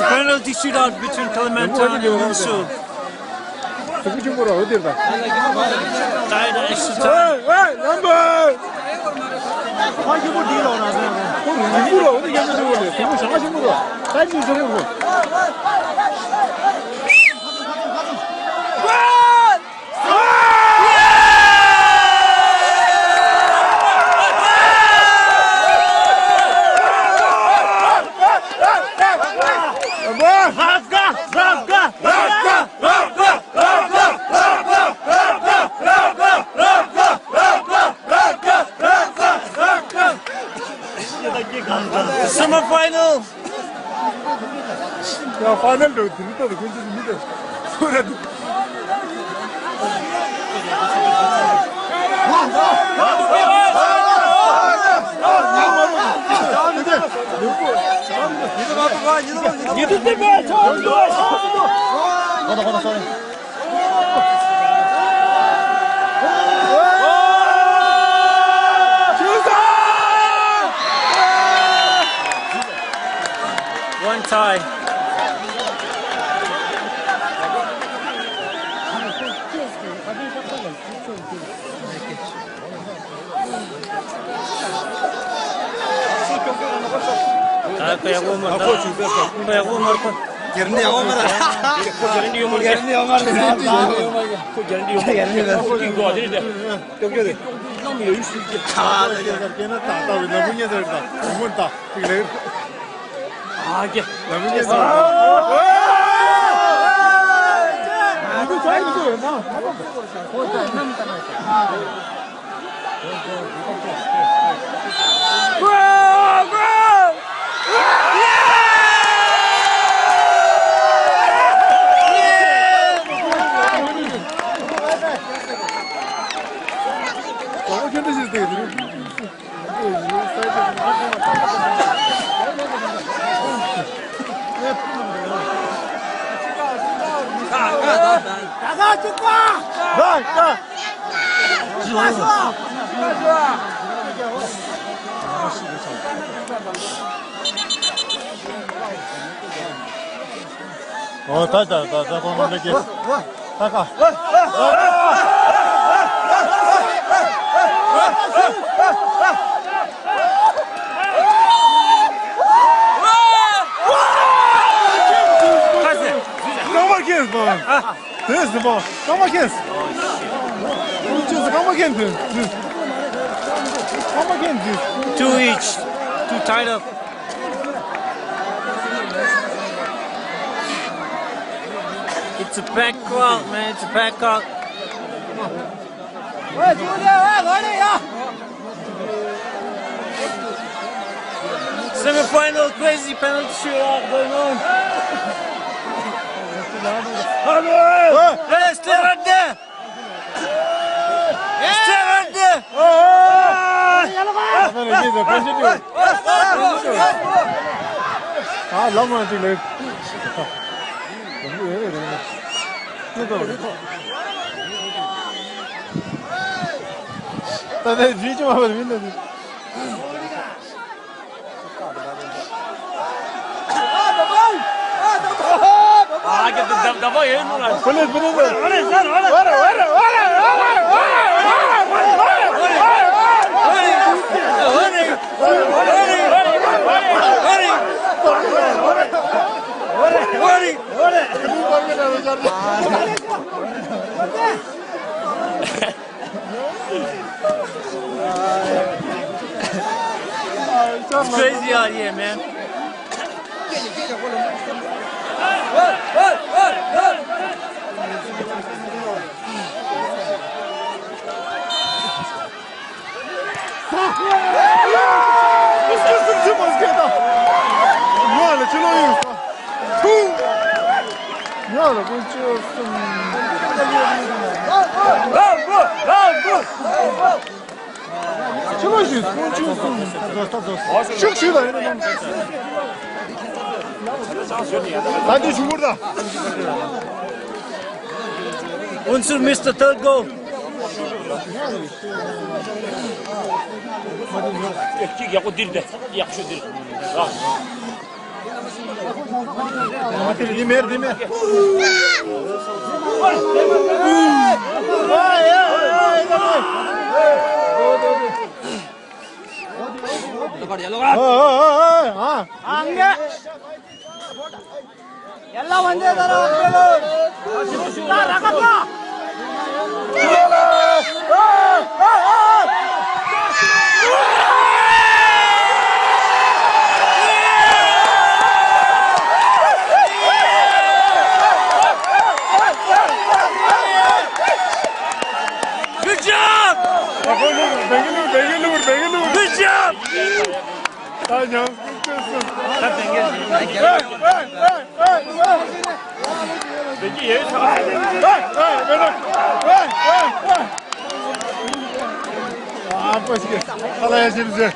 a penalty shootout between Kalimantan and Mosul. Tied at extra time. The semi-final. 야, 파넬도 들었다도 괜찮습니다. 소리도. One tie. This is the ball. Come on, kiss. Come again, Come again, Two each. Two tied up. It's a pack crowd, man. It's a pack crowd. Semi-final crazy penalty shootout going on. Stay right there. Stay right there. It's crazy out here, man. Hadi Cumhurda. Unsur missed the third goal. Dimer, dimer. ಎಲ್ಲ ಒಂದೇ ತರ Good job! Bengelur. Good job! Tamam. Peki yeri tamam. Apa sih? Kalau yang sini.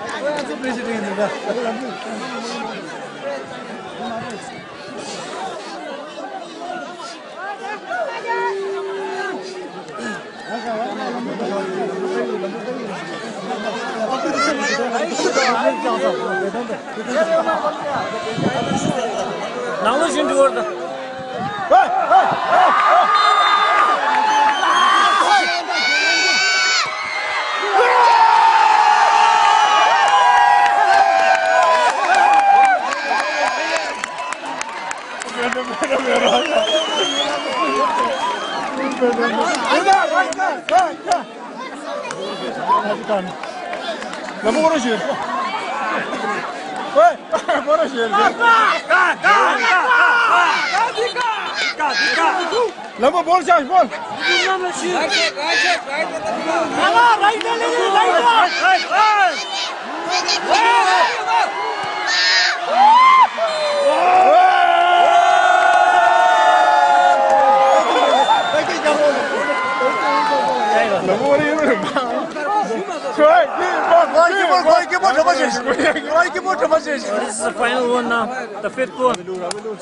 Ne olur şimdi orada? Lama konuşuyor. Konuşuyor. Lama bol çalış bol. Lama oraya yürüyorum. This is the final one now, the fifth one.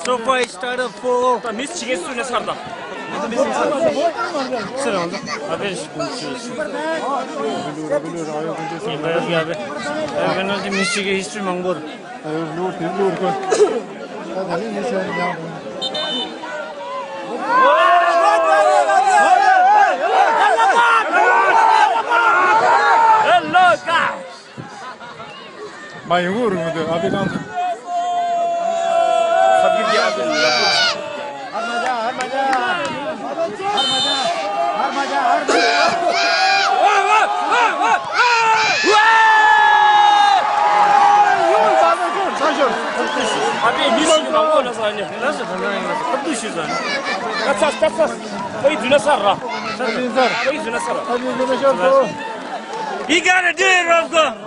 So far it started 4. Miss chicken suyuna sardı. Sıra oldu. Haber konuşuyoruz. İyi abi. Ben önce Miss chicken history mangur. Hello guys. Main guru tu, abi kan. Habib ya abi. Abi Miss mangur nasıl hani? Nasıl tanıyorsun? Kapışıyoruz hani. Kaças. Koy düne sarra. Koy düne sarra. You gotta do it, Ronco.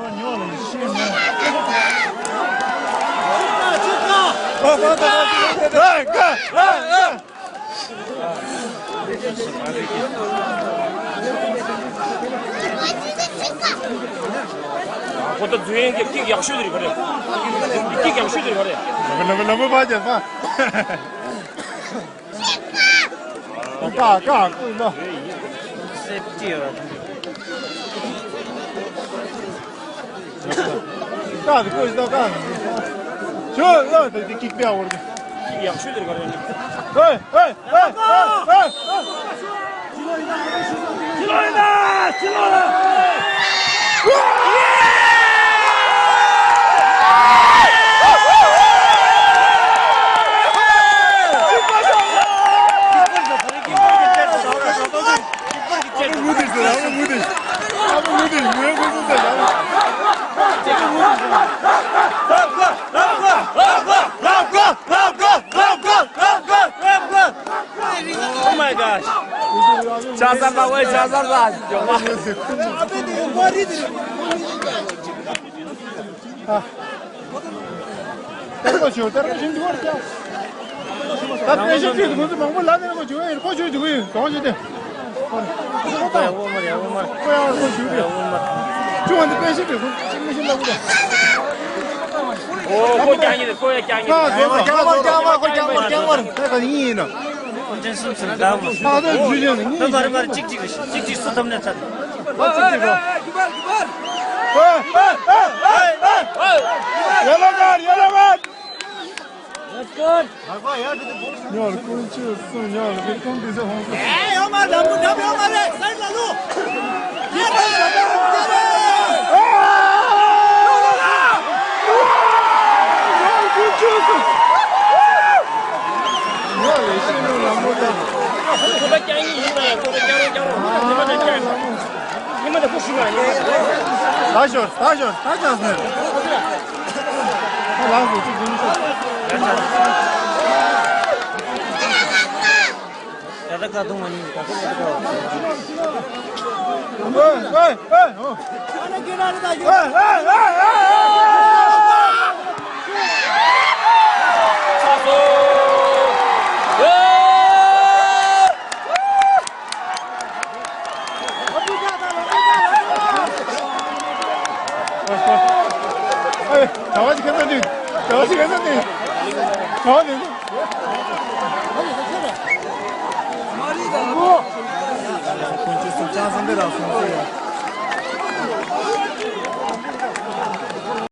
그것도 두행 킥 약수들이 그래. 킥 약수들이 그래. Lama baca pak. Kak, no. Septiyor. Kak, koy da kak. Şu, no, de kick bir orada. 킥 약수들이 그래. Hey. 질러라! Oh my gosh. Çazarlar. Terkoşuyor şimdi var ya. Tatlı şey değil, bunu ben lan ne koyuyor? Koyuyor. Koyuyor. Cuma da peşin diyor. Şimdi burada. Gel. 내가 이해는. 언제 숨을 나오고. 다들 주려는. 너 바로 찍찍 쏟아내 차. Yalagar. 야, 꼴찌 없어. 야, welcome to the home. 다시 왔네. 나도 좀 재밌어. 강아지 괜찮니? 강아지 괜찮니? 강아지 꼴찌 좀 짜선데라.